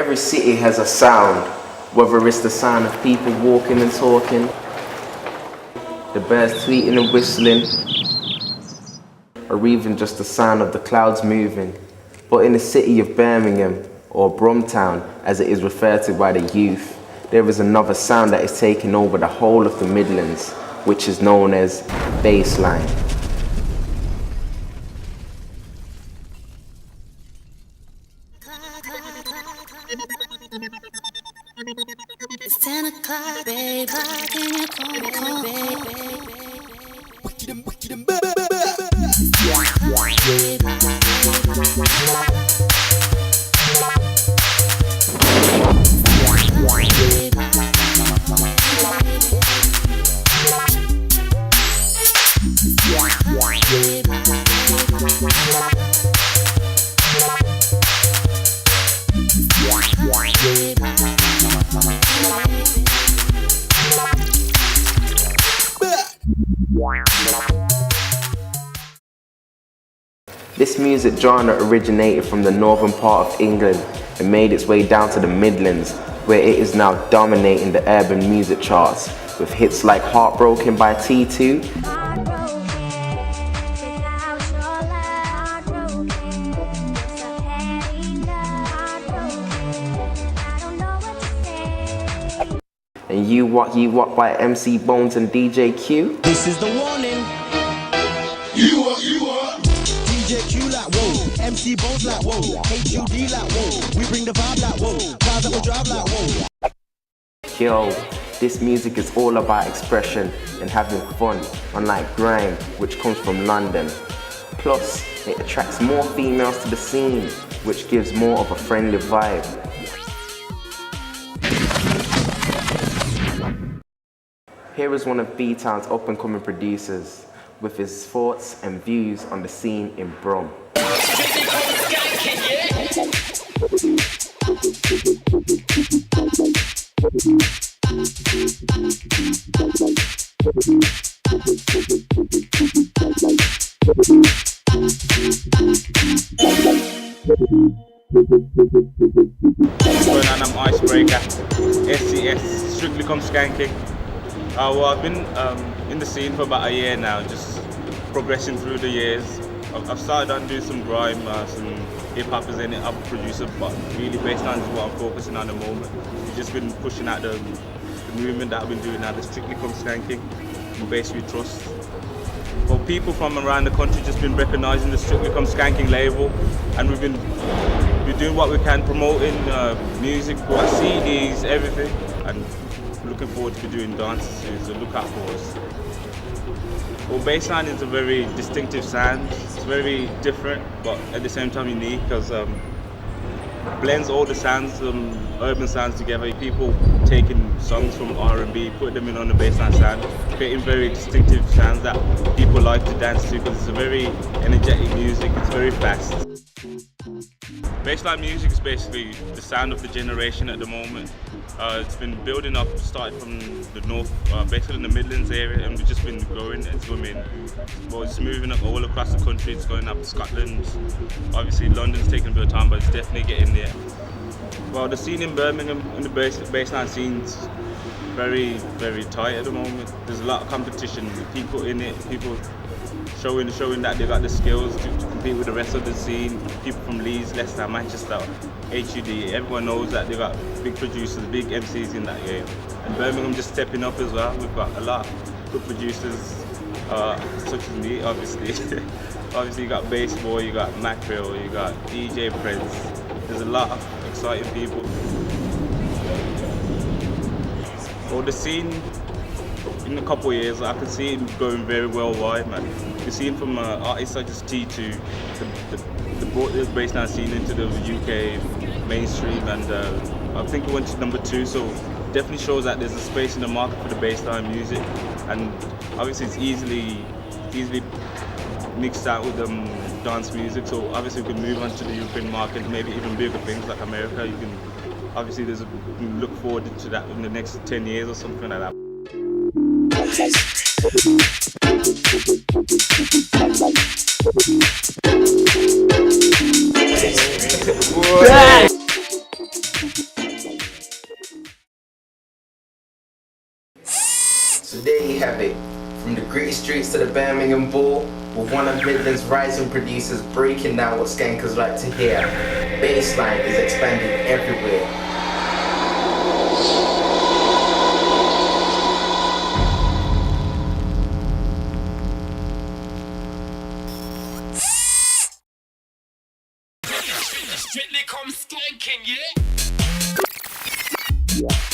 Every city has a sound, whether it's the sound of people walking and talking, the birds tweeting and whistling, or even just the sound of the clouds moving. But in the city of Birmingham, or Brumtown as it is referred to by the youth, there is another sound that is taking over the whole of the Midlands, which is known as bassline. It's 10 o'clock, babe. Clock in your corner, babe. This music genre originated from the northern part of England and made its way down to the Midlands, where it is now dominating the urban music charts with hits like Heartbroken by T2, and You What by MC Bones and DJ Q. This is the warning. You are. DJ Q like whoa, MC Bones like whoa, HUD like whoa, we bring the vibe like whoa, cars that will drive like whoa. Yo, this music is all about expression and having fun, unlike grime, which comes from London. Plus, it attracts more females to the scene, which gives more of a friendly vibe. Here is one of B-Town's up-and-coming producers, with his thoughts and views on the scene in Brum. What's going on? I'm Icebreaker, SCS, Strictly Come Skanking. Well, I've been in the scene for about a year now, just progressing through the years. I've started on doing some grime, some hip-hop as any other producer, but really bassline is what I'm focusing on at the moment. We've just been pushing out the movement that I've been doing now, the Strictly Come Skanking, and Bass We Trust. Well, people from around the country just been recognising the Strictly Come Skanking label, and we're doing what we can, promoting music, CDs, everything, and looking forward to doing dances, so look out for us. Well, bassline is a very distinctive sound. It's very different, but at the same time unique, because blends all the sounds, urban sounds together. People taking songs from R&B, put them in on the bassline sound, creating very distinctive sounds that people like to dance to, because it's a very energetic music. It's very fast. Bassline music is basically the sound of the generation at the moment. It's been building up, started from the north, basically in the Midlands area, and we've just been growing and swimming. Well, it's moving up all across the country. It's going up to Scotland. Obviously, London's taking a bit of time, but it's definitely getting there. Well, the scene in Birmingham, in the bassline scene's very, very tight at the moment. There's a lot of competition, people in it, people showing that they got the skills to compete with the rest of the scene. People from Leeds, Leicester, Manchester, HUD, everyone knows that they got big producers, big MCs in that game. And Birmingham just stepping up as well. We've got a lot of good producers, such as me, obviously. Obviously you got Bass Boy, you got Mackerel, you got DJ Prince. There's a lot of exciting people. Well, the scene in a couple of years, I can see it going very worldwide, man. You can see it from artists such as T2, the brought the bassline scene into the UK mainstream, and I think it went to #2, so definitely shows that there's a space in the market for the bassline music, and obviously it's easily mixed out with dance music, so obviously we can move on to the European market, maybe even bigger things like America. You can obviously you can look forward to that in the next 10 years or something like that. So there you have it. From the gritty streets to the Birmingham Ball, with one of Midland's rising producers breaking down what skankers like to hear. Bassline is expanding everywhere. Strictly come skanking, yeah? Yeah.